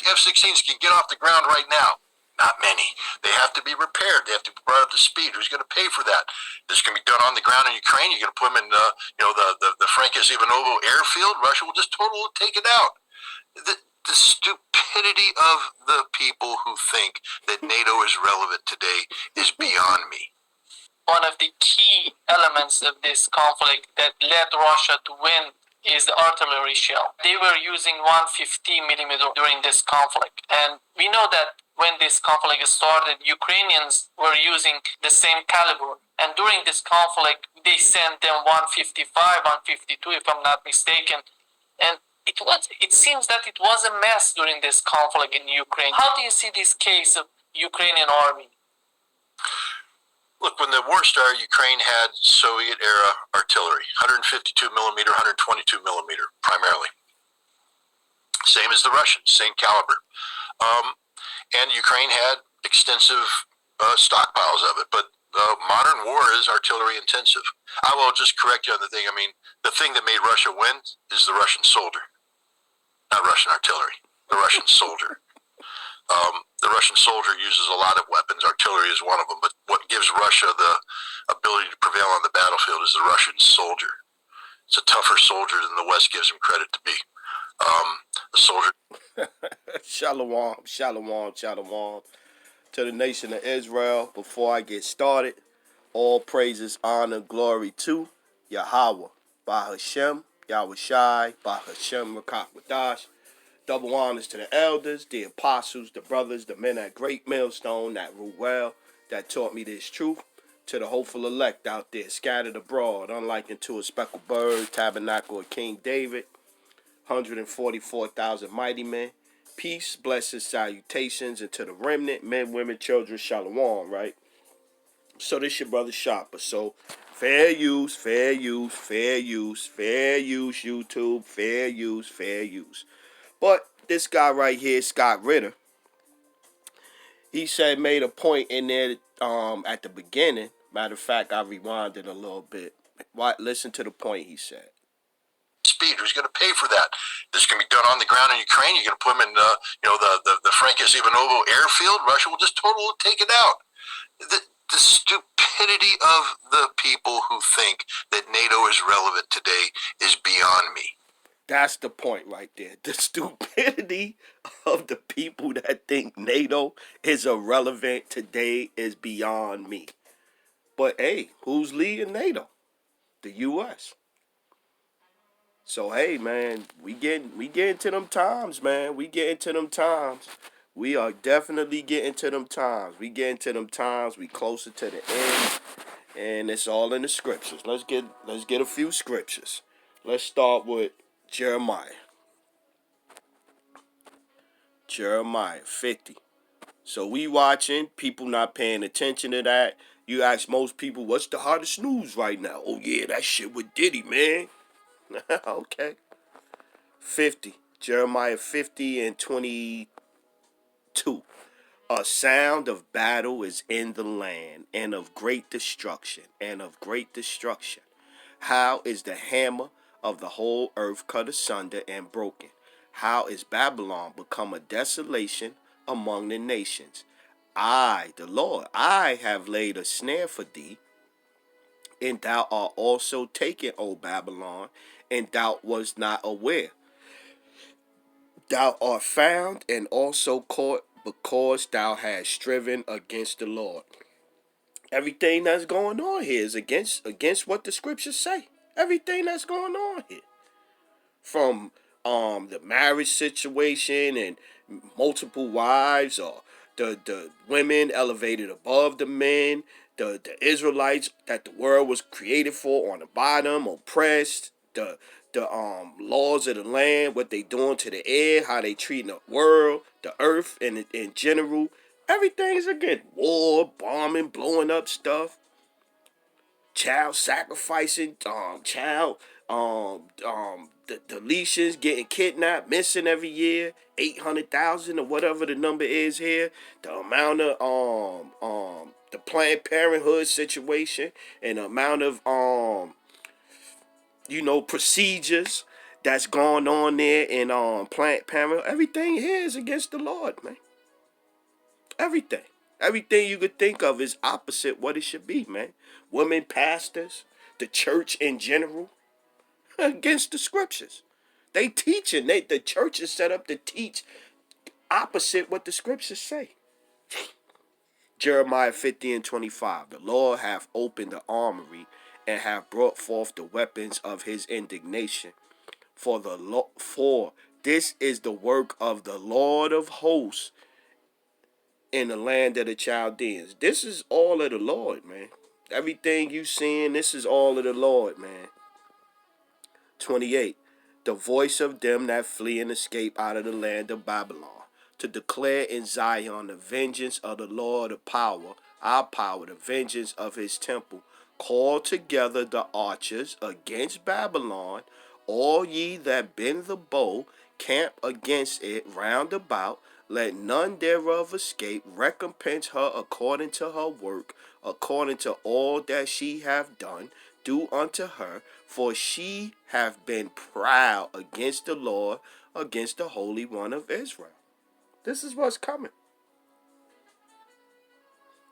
F-16s can get off the ground right now? Not many. They have to be repaired. They have to be brought up to speed. Who's going to pay for that? This can be done on the ground in Ukraine. You're going to put them in the Frankis Ivanovo airfield. Russia will just totally take it out. The stupidity of the people who think that NATO is relevant today is beyond me. One of the key elements of this conflict that led Russia to win is the artillery shell. They were using 150 millimeter during this conflict. And we know that when this conflict started, Ukrainians were using the same caliber. And during this conflict, they sent them 155, 152, if I'm not mistaken. And it seems that it was a mess during this conflict in Ukraine. How do you see this case of Ukrainian army? Look, when the war started, Ukraine had Soviet-era artillery, 152 millimeter, 122 millimeter, primarily. Same as the Russians, same caliber. And Ukraine had extensive stockpiles of it, but modern war is artillery intensive. I will just correct you on the thing. I mean, the thing that made Russia win is the Russian soldier, not Russian artillery, the Russian soldier. The Russian soldier uses a lot of weapons. Artillery is one of them. But what gives Russia the ability to prevail on the battlefield is the Russian soldier. It's a tougher soldier than the West gives him credit to be. The soldier. Shalom, shalom, shalom to the nation of Israel. Before I get started, all praises, honor, glory to Yahweh, by Hashem, Yahweh Shai, by Hashem Rakakwadash. Double honors to the elders, the apostles, the brothers, the men at Great Millstone that rule well, that taught me this truth. To the hopeful elect out there, scattered abroad, unlike unto a speckled bird, tabernacle of King David, 144,000 mighty men. Peace, blessings, salutations, and to the remnant, men, women, children, shalom, right? So this your brother Shopper. So fair use, fair use, fair use, fair use, YouTube, fair use, fair use. But this guy right here, Scott Ritter, he made a point in there at the beginning. Matter of fact, I rewinded a little bit. Listen to the point he said. Speed. Who's going to pay for that? This can be done on the ground in Ukraine. You're going to put them in the Frankis Ivanovo airfield. Russia will just totally take it out. The stupidity of the people who think that NATO is relevant today is beyond me. That's the point right there. The stupidity of the people that think NATO is irrelevant today is beyond me. But hey, who's leading NATO? The U.S. So hey, man, we getting to them times, man. We getting to them times. We are definitely getting to them times. We getting to them times. We closer to the end, and it's all in the scriptures. Let's get a few scriptures. Let's start with Jeremiah 50. So we watching, people not paying attention to that. You ask most people, what's the hottest news right now? Oh yeah, that shit with Diddy, man. Okay. 50. Jeremiah 50 and 22. A sound of battle is in the land, and of great destruction, How is the hammer of the whole earth cut asunder and broken? How is Babylon become a desolation among the nations? I, the Lord, I have laid a snare for thee, and thou art also taken, O Babylon, and thou wast not aware. Thou art found and also caught, because thou hast striven against the Lord. Everything that's going on here is against what the scriptures say. Everything that's going on here. From the marriage situation and multiple wives, or the women elevated above the men, the Israelites that the world was created for on the bottom, oppressed, the laws of the land, what they doing to the air, how they treating the world, the earth in general. Everything's again. War, bombing, blowing up stuff, child sacrificing, the deletions, getting kidnapped, missing every year, 800,000 or whatever the number is here. The amount of the Planned Parenthood situation, and the amount of procedures that's going on there in Planned Parenthood. Everything here is against the Lord, man. Everything. Everything you could think of is opposite what it should be, man. Women pastors, the church in general, against the scriptures. They teaching. The church is set up to teach opposite what the scriptures say. Jeremiah 50:25. The Lord hath opened the armory and hath brought forth the weapons of his indignation. For this is the work of the Lord of hosts in the land of the Chaldeans. This is all of the Lord, man. Everything you seeing, this is all of the Lord, man. 28. The voice of them that flee and escape out of the land of Babylon, to declare in Zion the vengeance of the Lord of power, our power, the vengeance of his temple. Call together the archers against Babylon, all ye that bend the bow, camp against it round about. Let none thereof escape. Recompense her according to her work, according to all that she hath done. Do unto her, for she hath been proud against the Lord, against the Holy One of Israel. This is what's coming.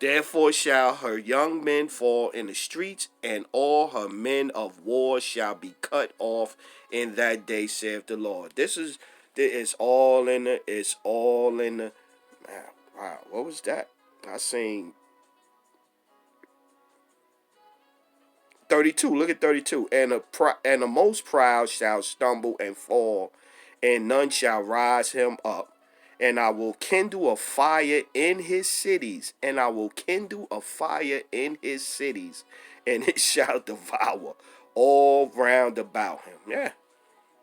Therefore shall her young men fall in the streets, and all her men of war shall be cut off in that day, saith the Lord. It's all in the, wow, what was that? I seen 32, look at 32. And the most proud shall stumble and fall, and none shall rise him up. And I will kindle a fire in his cities, and I will kindle a fire in his cities, and it shall devour all round about him. Yeah,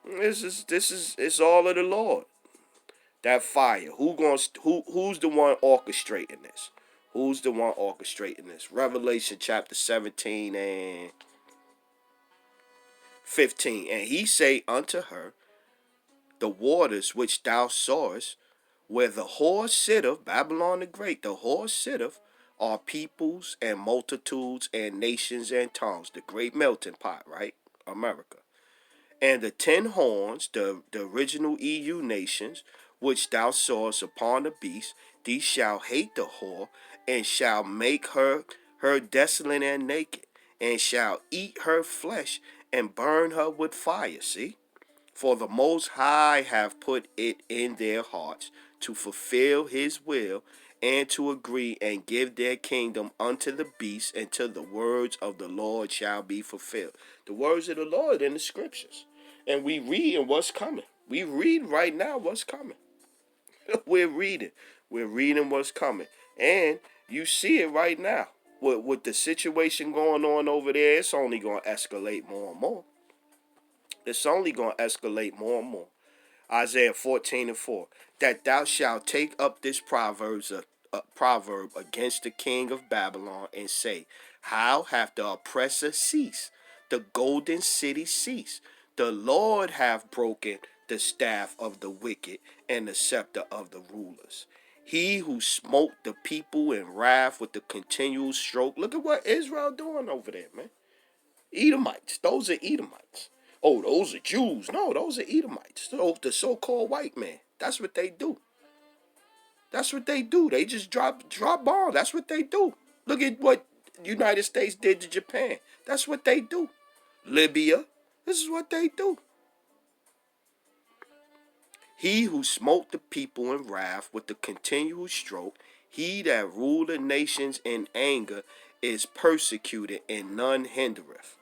it's all of the Lord. That fire. Who's the one orchestrating this? Who's the one orchestrating this? Revelation chapter 17 and 15. And he say unto her, the waters which thou sawest, where the whore sitteth, Babylon the Great, the whore sitteth, are peoples and multitudes and nations and tongues. The great melting pot, right? America. And the 10 horns, the original EU nations, which thou sawest upon the beast, these shall hate the whore, and shall make her desolate and naked, and shall eat her flesh, and burn her with fire. See? For the Most High have put it in their hearts to fulfill his will, and to agree and give their kingdom unto the beast, until the words of the Lord shall be fulfilled. The words of the Lord in the scriptures. And we read what's coming. We read right now what's coming. We're reading. We're reading what's coming. And you see it right now. With the situation going on over there, it's only going to escalate more and more. It's only going to escalate more and more. Isaiah 14:4. That thou shalt take up this proverb against the king of Babylon, and say, how hath the oppressor ceased? The golden city ceased. The Lord hath broken the staff of the wicked, and the scepter of the rulers. He who smote the people in wrath with the continual stroke. Look at what Israel doing over there, man. Edomites. Those are Edomites. Oh, those are Jews. No, those are Edomites. So the so-called white man. That's what they do. That's what they do. They just drop bombs. That's what they do. Look at what the United States did to Japan. That's what they do. Libya. This is what they do. He who smote the people in wrath with the continual stroke, he that ruled the nations in anger, is persecuted, and none hindereth.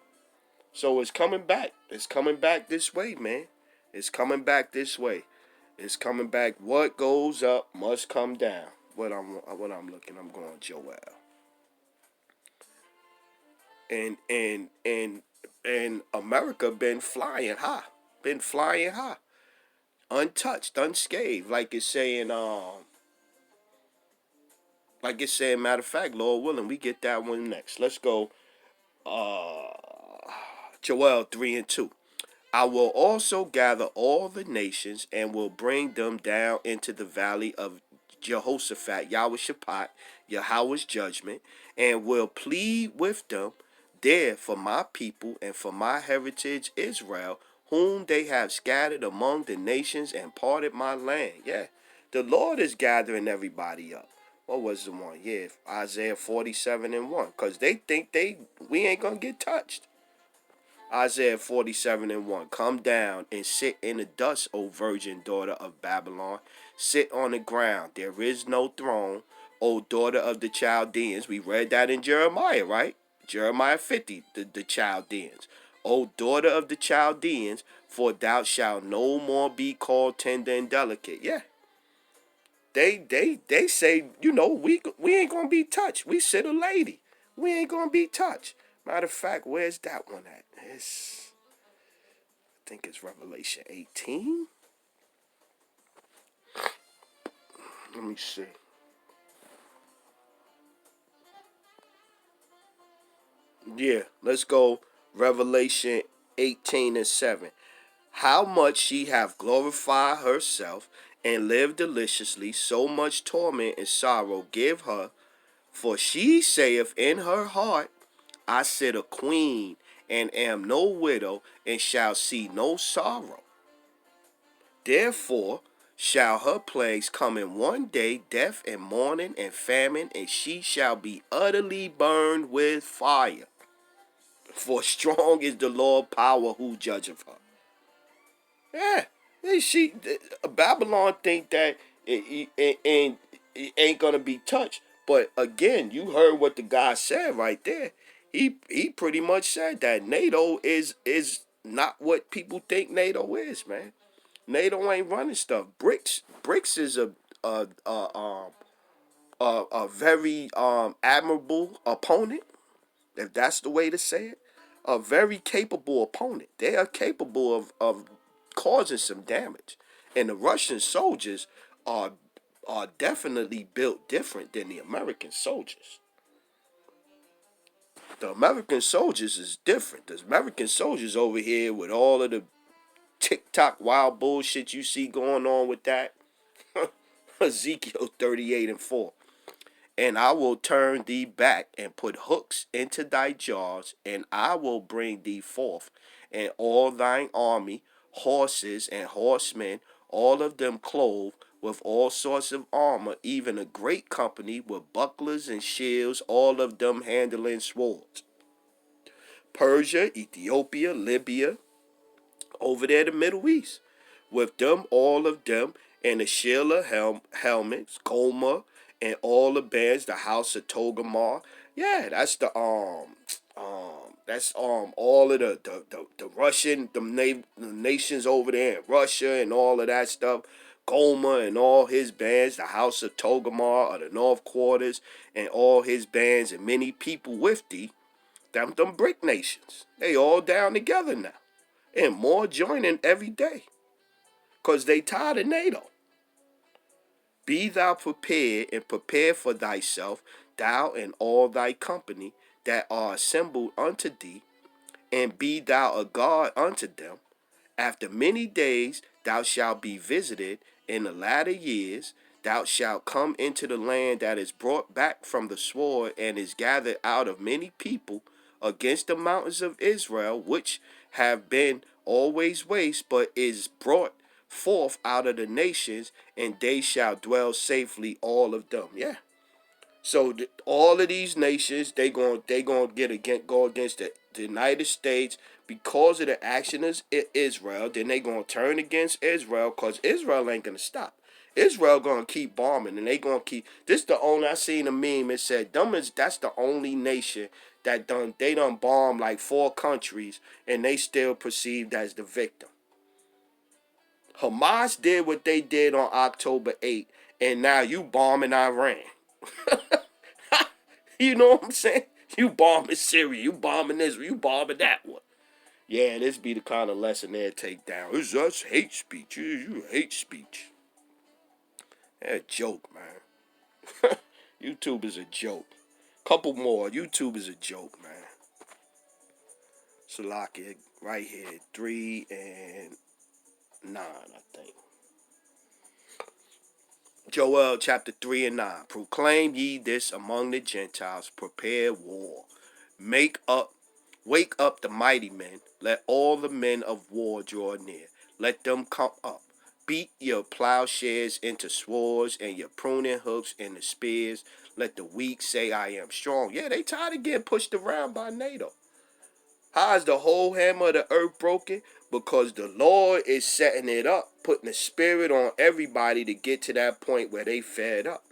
So it's coming back. It's coming back this way, man. It's coming back this way. It's coming back. What goes up must come down. What I'm looking, I'm going Joel. And America been flying high. Been flying high. Untouched, unscathed. Like it's saying, matter of fact, Lord willing, we get that one next. Let's go. Joel 3:2. I will also gather all the nations, and will bring them down into the valley of Jehoshaphat, Yahushaphat, Yahweh's judgment, and will plead with them there for my people and for my heritage Israel, whom they have scattered among the nations and parted my land. Yeah, the Lord is gathering everybody up. What was the one? Yeah, Isaiah 47:1. Because they think we ain't going to get touched. Isaiah 47:1. Come down and sit in the dust, O virgin daughter of Babylon. Sit on the ground. There is no throne, O daughter of the Chaldeans. We read that in Jeremiah, right? Jeremiah 50, the Chaldeans. O daughter of the Chaldeans, for thou shalt no more be called tender and delicate. Yeah. They say, we ain't gonna be touched. We sit a lady. We ain't gonna be touched. Matter of fact, where's that one at? I think it's Revelation 18. Let me see. Yeah, let's go. Revelation 18:7. How much she hath glorified herself and lived deliciously, so much torment and sorrow give her. For she saith in her heart, I sit a queen, and am no widow, and shall see no sorrow. Therefore shall her plagues come in one day, death and mourning and famine, and she shall be utterly burned with fire. For strong is the Lord power who judgeth her. Yeah, Babylon think that it ain't gonna be touched. But again, you heard what the guy said right there. He pretty much said that NATO is not what people think NATO is, man. NATO ain't running stuff. BRICS is a very admirable opponent, if that's the way to say it. A very capable opponent. They are capable of causing some damage. And the Russian soldiers are definitely built different than the American soldiers. The American soldiers is different. The American soldiers over here with all of the TikTok wild bullshit you see going on with that. Ezekiel 38:4. And I will turn thee back and put hooks into thy jaws, and I will bring thee forth, and all thine army, horses and horsemen, all of them clothed with all sorts of armor, even a great company with bucklers and shields, all of them handling swords. Persia, Ethiopia, Libya, over there the Middle East, with them, all of them, and the Sheila helmets, Gomer, and all the bands, the house of Togarmah. Yeah, that's all of the Russian, the nations over there in Russia and all of that stuff. Gomer and all his bands, the house of Togarmah, of the North Quarters, and all his bands, and many people with thee, them brick nations. They all down together now. And more joining every day. Because they tired of NATO. Be thou prepared, and prepare for thyself, thou and all thy company that are assembled unto thee, and be thou a guard unto them. After many days thou shalt be visited. In the latter years thou shalt come into the land that is brought back from the sword, and is gathered out of many people, against the mountains of Israel, which have been always waste, but is brought forth out of the nations, and they shall dwell safely, all of them. Yeah. So all of these nations, they going go against the United States because of the action of Israel. Then they gonna turn against Israel because Israel ain't gonna stop. Israel gonna keep bombing, and they gonna keep. This the only I seen a meme. It said, that's the only nation that they done bombed like 4 countries, and they still perceived as the victim. Hamas did what they did on October 8th, and now you bombing Iran. You know what I'm saying? You bombing Syria, you bombing Israel, you bombing that one. Yeah, this be the kind of lesson they'll take down. It's us hate speech. You hate speech. That's a joke, man. YouTube is a joke. Couple more. YouTube is a joke, man. Salaki, right here. 3 and 9, I think. Joel chapter 3 and 9. Proclaim ye this among the Gentiles. Prepare war. Make up Wake up the mighty men. Let all the men of war draw near. Let them come up. Beat your plowshares into swords and your pruning hooks into spears. Let the weak say, I am strong. Yeah, they tired of getting pushed around by NATO. How is the whole hammer of the earth broken? Because the Lord is setting it up, putting the spirit on everybody to get to that point where they fed up.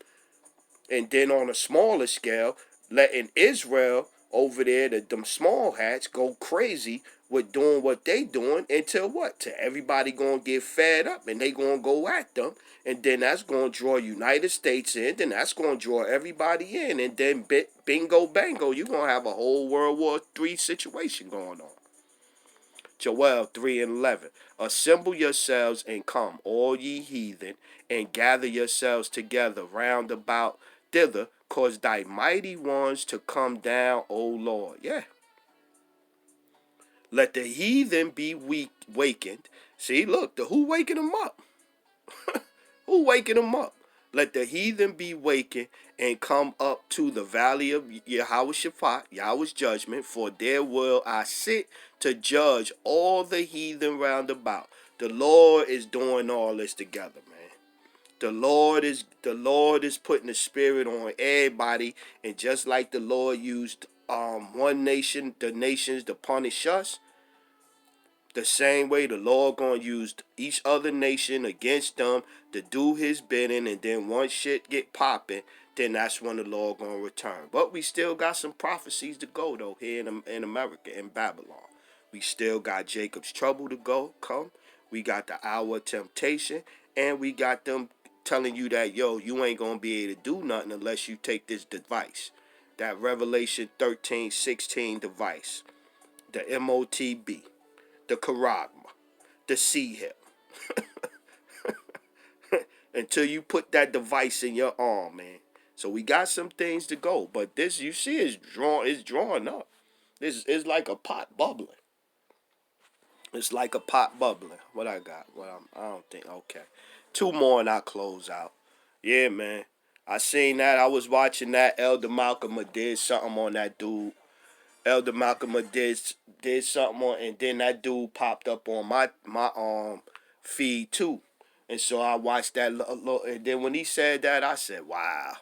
And then on a smaller scale, letting Israel over there, them small hats, go crazy with doing what they doing until what? Till everybody gonna get fed up and they gonna go at them. And then that's gonna draw United States in. Then that's gonna draw everybody in. And then bingo bango, you're gonna have a whole World War III situation going on. Joel 3:11. Assemble yourselves and come, all ye heathen, and gather yourselves together round about thither, cause thy mighty ones to come down, O Lord. Yeah. Let the heathen be wakened. See, look, who waking them up? Who waking them up? Let the heathen be wakened and come up to the valley of Yahweh Shaphat, Yahweh's judgment, for there will I sit to judge all the heathen round about. The Lord is doing all this together, man. The Lord is putting the spirit on everybody, and just like the Lord used one nation, the nations to punish us, the same way the Lord gonna use each other nation against them to do his bidding, and then once shit get popping, then that's when the Lord gonna return. But we still got some prophecies to go though here in America, in Babylon. We still got Jacob's trouble to come. We got the hour of temptation, and we got them telling you that, yo, you ain't gonna be able to do nothing unless you take this device. That Revelation 13:16 device. The MOTB. The charagma, the sea hip. Until you put that device in your arm, man. So we got some things to go, but this you see is drawing up. This is like a pot bubbling. It's like a pot bubbling. What I got? I don't think. Okay, 2 more and I close out. Yeah, man. I seen that. I was watching that. Elder Malcolm did something on that dude. Elder Malcolm did something on, and then that dude popped up on my feed too, and so I watched that. And then when he said that, I said, "Wow,"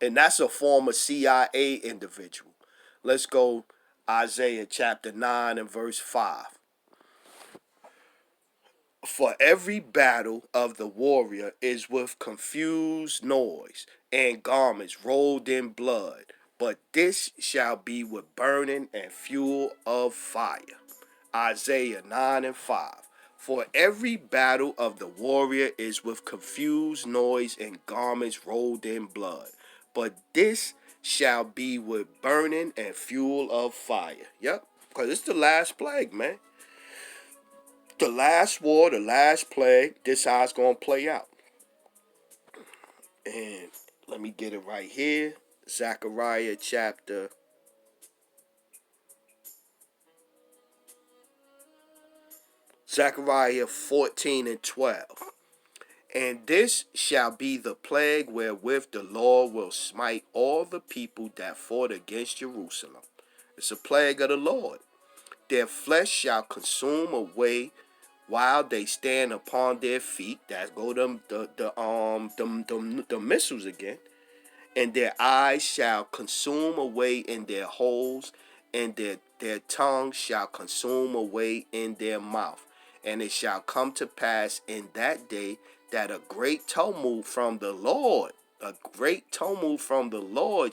and that's a former CIA individual. Let's go Isaiah chapter 9 and verse 5. For every battle of the warrior is with confused noise and garments rolled in blood, but this shall be with burning and fuel of fire. Isaiah 9 and 5. For every battle of the warrior is with confused noise and garments rolled in blood, but this shall be with burning and fuel of fire. Yep, because it's the last plague, man. The last war, the last plague, this how it's going to play out. And let me get it right here. Zechariah chapter 14 and 12. And this shall be the plague wherewith the Lord will smite all the people that fought against Jerusalem. It's a plague of the Lord. Their flesh shall consume away while they stand upon their feet. That go the missiles again. And their eyes shall consume away in their holes, and their tongue shall consume away in their mouth. And it shall come to pass in that day that a great tumult from the Lord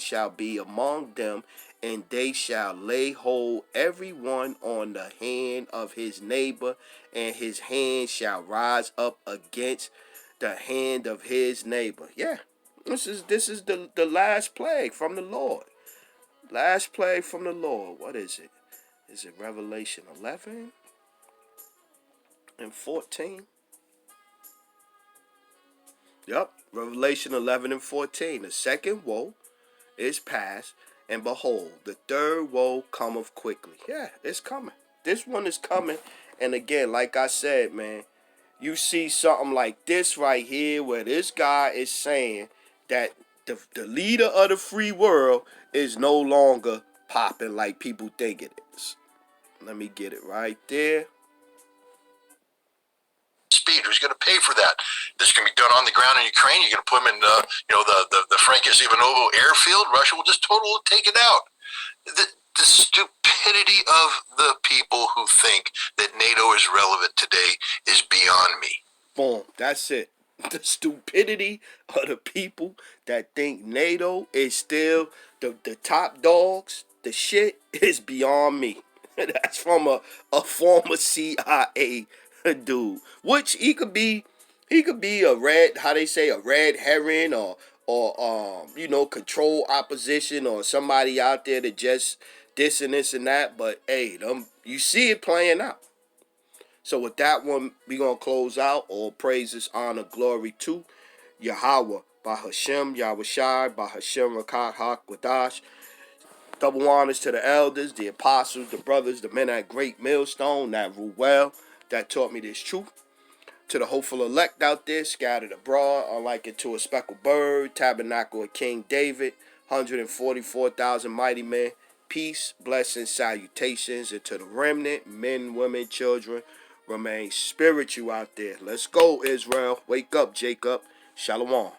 shall be among them, and they shall lay hold every one on the hand of his neighbor, and his hand shall rise up against the hand of his neighbor. Yeah, this is the last plague from the Lord. Last plague from the Lord. What is it? Is it Revelation 11 and 14? Yep, Revelation 11 and 14. The second woe is past, and behold, the third woe cometh quickly. Yeah, it's coming. This one is coming. And again, like I said, man, you see something like this right here where this guy is saying that the leader of the free world is no longer popping like people think it is. Let me get it right there. Speed. Who's going to pay for that? This is going to be done on the ground in Ukraine. You're going to put them in, the Frankis Ivanovo airfield. Russia will just totally take it out. The stupidity of the people who think that NATO is relevant today is beyond me. Boom. That's it. The stupidity of the people that think NATO is still the top dogs, the shit is beyond me. That's from a former CIA dude. Which he could be a red, how they say, a red herring or control opposition or somebody out there that just this and this and that. But hey, you see it playing out. So with that one, we going to close out. All praises, honor, glory to Yahweh, by Hashem, Yahushai, by Hashem, Rakat, HaKodash. Double honors to the elders, the apostles, the brothers, the men at Great Millstone that rule well, that taught me this truth. To the hopeful elect out there, scattered abroad, unlike it to a speckled bird, tabernacle of King David, 144,000 mighty men. Peace, blessings, salutations, and to the remnant, men, women, children, remain spiritual out there. Let's go, Israel. Wake up, Jacob. Shalom.